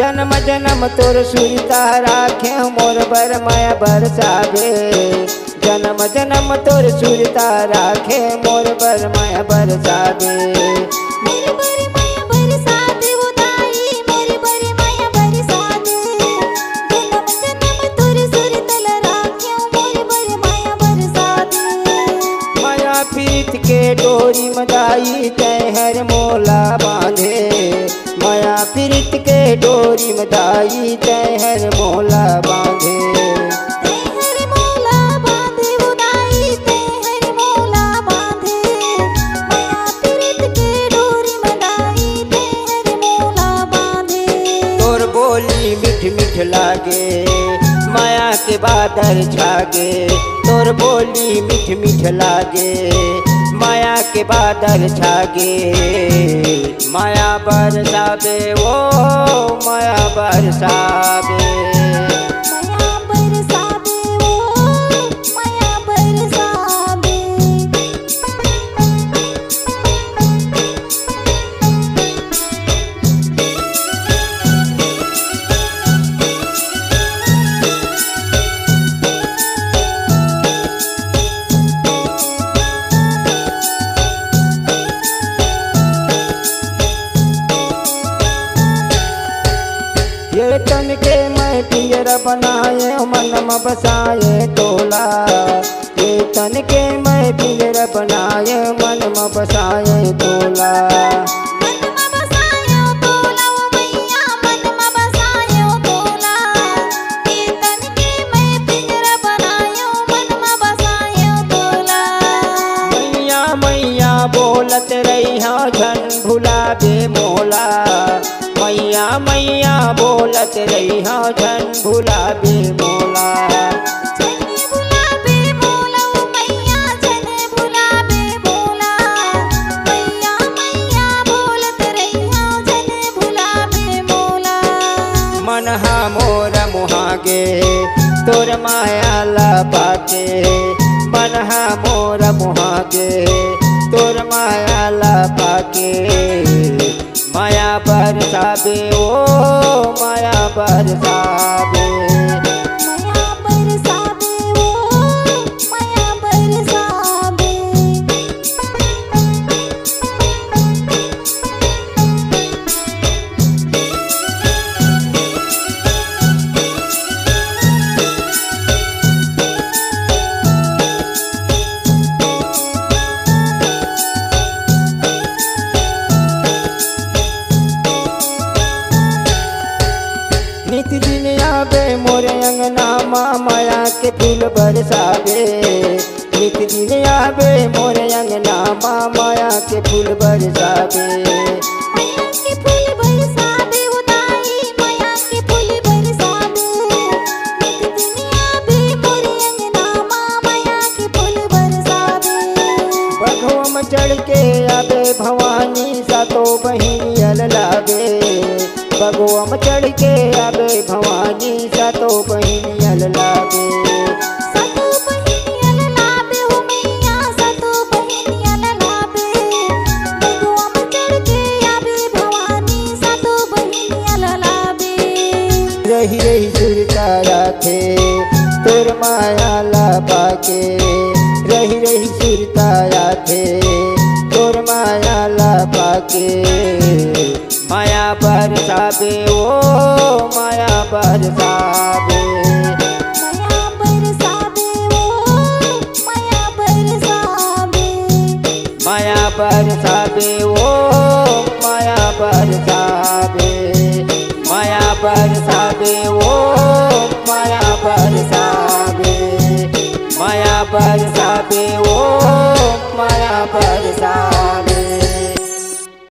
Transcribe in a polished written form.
जन्म जन्म तोर सुरता राखे मोर बर माया बरसावे। जन्म जन्म तोर सुरता राखे मोर बर माया बरसावे। मेरे बर माया बरसावे वो दाई मेरे बर माया बरसावे। जन्म जन्म तोर सुरतल राखे मोर बर माया बरसावे। माया पीत के डोरी मदाई तहर मोला बांधे। माया पीत के डोरी मदाई तहर मोला बांधे। तेहर मोला बांधे वो दाई तेहर मोला बांधे। माया पीरित के डोरी मदाई तेहर मोला बांधे। तोर बोली मीठ मीठ लागे माया के बादल छागे। तोर बोली मीठ मीठ लागे माया के बादल छागे। माया बरसावे ओ माया बरसावे। माया बरसावे वो माया बरसावे। ये तन के मैं पिंजरा बनाए मन में बसाए तोला। ये तन के मैं पिंजरा बनाए मन में बसाए तोला। मन में बसायो तोला वो मैया मन में बसायो तोला। ये तन के मैं पिंजरा बनायो मन में बसायो तोला। मैया मैया बोलत रही हाँ झन भुलावे मोला। मैया मैया बोलत रही हाँ झन भुलावे मोला। जने भुलावे मोला वो मैया जने भुलावे मोला। मैया मैया बोलत रही हाँ जने भुलावे मोला। मन हा मोर मुहागे तोर माया ला पाके। मन हा मोर मुहागे तोर माया ला पाके। माया बरसावे ओ माया बरसावे। माया बरसावे वो माया बरसावे। नित दिन आवे मोरे अंगना माँ माया के फूल बरसावे। नित दिन आवे मोरे अंगना माँ माया के फूल बरसावे। माया के फूल बरसावे वो दाई माया के फूल बरसावे। नित दिन आवे मोरे अंगना माँ माया के फूल बरसावे। बघवा में चढ़ के आवे भवानी सातो बहिनियल लावे। बघवा में चढ़ के आवे भवानी सातो बहिनियल लावे। सातो बहिनियल लावे हो मैया सातो बहिनियल लावे। बगुआ में चढ़ के आवे भवानी सातो बहिनियल लावे। रही रही सुरता राखे तोर माया ला पाके। रही रही सुरता राखे तोर माया ला पाके। माया बरसावे ओ माया बरसावे। माया बरसावे वो माया बरसावे। माया बरसावे ओ माया बरसावे। माया बरसावे